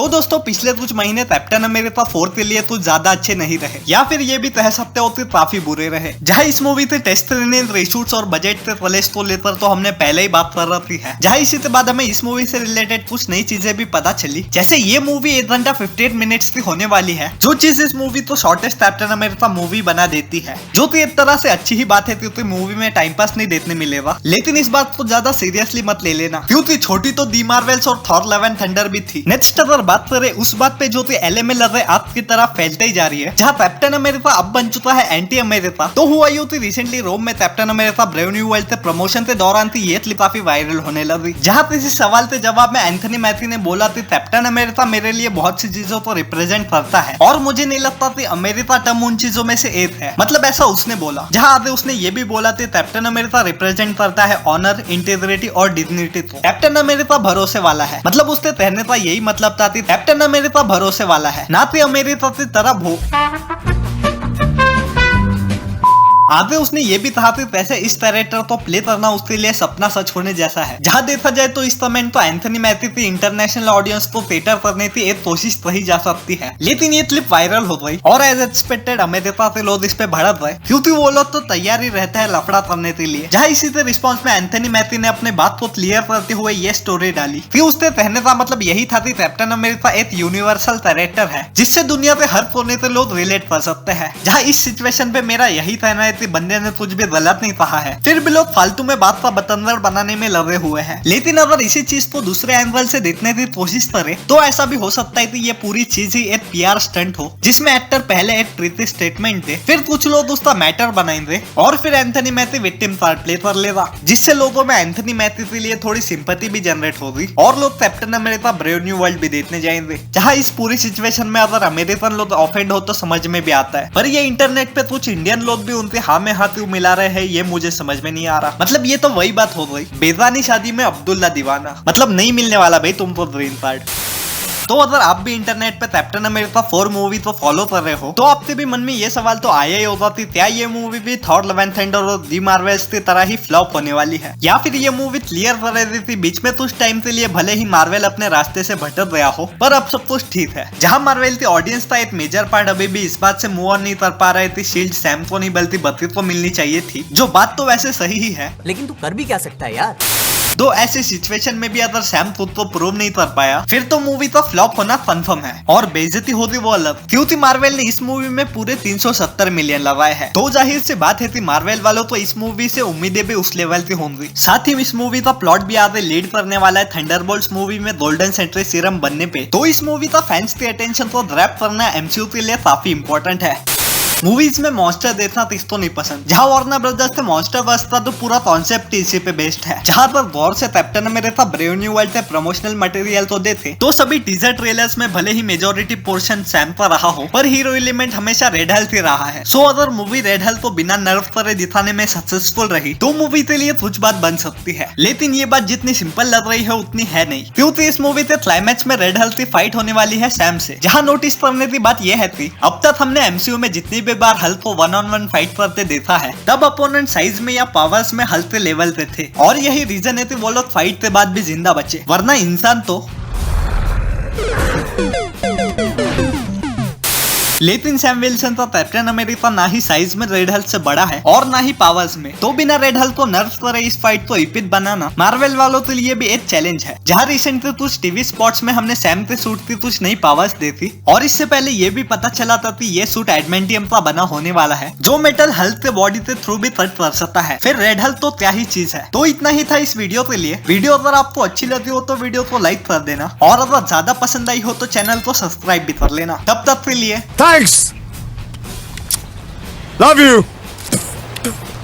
तो दोस्तों पिछले कुछ महीने कैप्टन अमेरिका 4 के लिए तो ज्यादा अच्छे नहीं रहे, या फिर ये भी कह सकते हो कि काफी बुरे रहे। जहाँ इस मूवी से टेस्ट रीशूट्स और बजट से कलेश को लेकर तो हमने पहले ही बात कर रखी है। जहाँ इसी के बाद हमें इस मूवी से रिलेटेड कुछ नई चीजें भी पता चली, जैसे ये मूवी 1 घंटा 58 मिनट्स की होने वाली है, जो चीज इस मूवी तो शॉर्टेस्ट कैप्टन अमेरिका मूवी बना देती है, जो कि एक तरह से अच्छी ही बात है क्योंकि मूवी में टाइम पास नहीं देखने मिलेगा। लेकिन इस बात को ज्यादा सीरियसली मत ले लेना, क्योंकि छोटी तो दी मार्वेल्स और थॉर लव एंड थंडर भी थी। नेक्स्ट अगर बात करें उस बात पे जो कि एलएमएल आग की तरह फैलते ही जा रही है, जहाँ कैप्टन अमेरिका अब बन चुका है एंटी अमेरिका। तो हुआ यूं थी रिसेंटली रोम में captain America brave new world के प्रमोशन के दौरान थी ये क्लिप काफी वायरल होने लगी, जहाँ किसी सवाल के जवाब में एंथनी मैथी ने बोला कि कैप्टन अमेरिका मेरे लिए बहुत सी चीजों को रिप्रेजेंट करता है और मुझे नहीं लगता कि अमेरिका टर्म उन चीजों में से एक है। मतलब ऐसा उसने बोला। जहाँ आगे उसने ये भी बोला कि कैप्टन अमेरिका रिप्रेजेंट करता है ऑनर, इंटीग्रिटी और डिग्निटी को। कैप्टन अमेरिका भरोसे वाला है, मतलब उसके कहने का यही मतलब था कि कैप्टन अमेरिका भरोसे वाला है, ना कि अमेरिका की तरह भो। आगे उसने ये भी कहा कि वैसे इस कैरेक्टर को प्ले करना उसके लिए सपना सच होने जैसा है। जहाँ देखा जाए तो इस कमेंट तो एंथनी मैथी की इंटरनेशनल ऑडियंस को केटर करने की एक कोशिश कही जा सकती है, लेकिन ये क्लिप वायरल हो गई और एज एक्सपेक्टेड अमेरिका से लोग इस पे भड़क गए, क्योंकि वो लोग तो तैयारी रहता है लफड़ा करने के लिए। जहाँ इसी से रिस्पॉन्स में एंथनी मैथी ने अपने बात को क्लियर करते हुए ये स्टोरी डाली कि उसके कहने का मतलब यही था कि कैप्टन अमेरिका एक यूनिवर्सल कैरेक्टर है जिससे दुनिया के हर कोने से लोग रिलेट कर सकते हैं। जहाँ इस सिचुएशन पे मेरा यही कहना है बंदे ने कुछ भी गलत नहीं कहा है, फिर भी लोग फालतू में बात का बतंगड़ बनाने में लगे हुए हैं। लेकिन अगर इसी चीज को दूसरे एंगल से देखने की कोशिश करे तो ऐसा भी हो सकता है कि ये पूरी चीज ही एक पीआर स्टंट हो, जिसमें एक्टर पहले एक ट्रीटी स्टेटमेंट दे, फिर कुछ लोग उसका मैटर बनाएंगे और फिर एंथनी मैथी विक्टिम पार्ट प्ले कर लेगा, जिससे लोगों में एंथनी मैथी के लिए थोड़ी सिंपैथी भी जनरेट होगी और लोग captain America brave new world भी देखने जाएंगे। जहाँ इस पूरी सिचुएशन में अगर अमेरिकन लोग ऑफेंड हो तो समझ में भी आता है, पर ये इंटरनेट पे कुछ इंडियन लोग भी उनके हाँ में हाथ मिला रहे हैं, ये मुझे समझ में नहीं आ रहा। मतलब ये तो वही बात हो गई बेजानी शादी में अब्दुल्ला दीवाना, मतलब नहीं मिलने वाला भाई तुमको ग्रीन कार्ड। तो अगर आप भी इंटरनेट पे कैप्टन अमेरिका 4 मूवी तो फॉलो कर रहे हो तो आपके भी मन में ये सवाल तो आया ही होगा कि क्या ये मूवी भी थॉर लव एंड थंडर और दी मार्वेल्स की तरह ही फ्लॉप होने वाली है, या फिर ये मूवी क्लियर कर रही थी बीच में कुछ टाइम के लिए भले ही मार्वेल अपने रास्ते से भटक गया हो, पर अब सब कुछ ठीक है। जहाँ मार्वेल की ऑडियंस का एक मेजर पार्ट अभी भी इस बात से मूव ऑन नहीं कर पा रहे थे शील्ड सैम को नहीं बल्कि बत्ती को मिलनी चाहिए थी, जो बात तो वैसे सही ही है, लेकिन तू कर भी क्या सकता है यार। दो ऐसे सिचुएशन में भी अगर सैम खुद को प्रूव नहीं कर पाया फिर तो मूवी का फ्लॉप होना कंफर्म है और बेइज्जती होती वो अलग, क्योंकि मार्वेल ने इस मूवी में पूरे 370 मिलियन लगाए हैं। तो जाहिर सी बात है कि मार्वेल वालों तो इस मूवी से उम्मीदें भी उस लेवल की होंगी। साथ ही इस मूवी का प्लॉट भी आगे लीड करने वाला है थंडरबोल्ट्स मूवी में गोल्डन सेंट्री सीरम बनने पे, तो इस मूवी का फैंस के अटेंशन को ग्रैब करना एमसीयू के लिए काफी इंपॉर्टेंट है। मूवीज में मॉन्स्टर देखना किसको नहीं पसंद। जहाँ वार्नर ब्रदर्स के मॉन्स्टर वर्स का तो पूरा कॉन्सेप्ट इसी पे बेस्ड है। जहाँ पर गौर से captain America brave new world के प्रमोशनल मटेरियल तो देखे तो सभी टीजर ट्रेलर्स में भले ही मेजोरिटी पोर्शन सैम का रहा हो, पर हीरो एलिमेंट हमेशा रेड हल्क ही रहा है। सो अगर मूवी रेड हल्क को बिना नर्व करे दिखाने में सक्सेसफुल रही तो मूवी के लिए कुछ बात बन सकती है, लेकिन ये बात जितनी सिंपल लग रही है उतनी है नहीं, क्योंकि इस मूवी के क्लाइमैक्स में रेड हल्क की फाइट होने वाली है सैम से। जहाँ नोटिस करने की बात यह है कि अब तक हमने एमसीयू में जितनी भी बार हल्क को 1-on-1 फाइट करते देखा है तब अपोनेंट साइज में या पावर्स में हल्क के लेवल पे थे, और यही रीजन है कि वो लोग फाइट के बाद भी जिंदा बचे, वरना इंसान तो। लेकिन सैम विल्सन का कैप्टन अमेरिका ना ही साइज में रेड हल्क से बड़ा है और ना ही पावर्स में, तो बिना रेड हल्क को नर्फ करे इस फाइट को इपिक बनाना मार्वेल वालों के लिए भी एक चैलेंज है। जहाँ रिसेंटली कुछ टीवी स्पॉट्स में हमने सैम के सूट की कुछ नई पावर्स देखी और इससे पहले ये भी पता चला था कि ये सूट एडमेंटियम का बना होने वाला है, जो मेटल हल्क के बॉडी के थ्रू भी कट कर सकता है। फिर रेड हल्क तो क्या ही चीज है। तो इतना ही था इस वीडियो के लिए। वीडियो अगर आपको अच्छी लगी हो तो वीडियो को लाइक कर देना और अगर ज्यादा पसंद आई हो तो चैनल को सब्सक्राइब भी कर लेना। तब तक के लिए Thanks. Love you.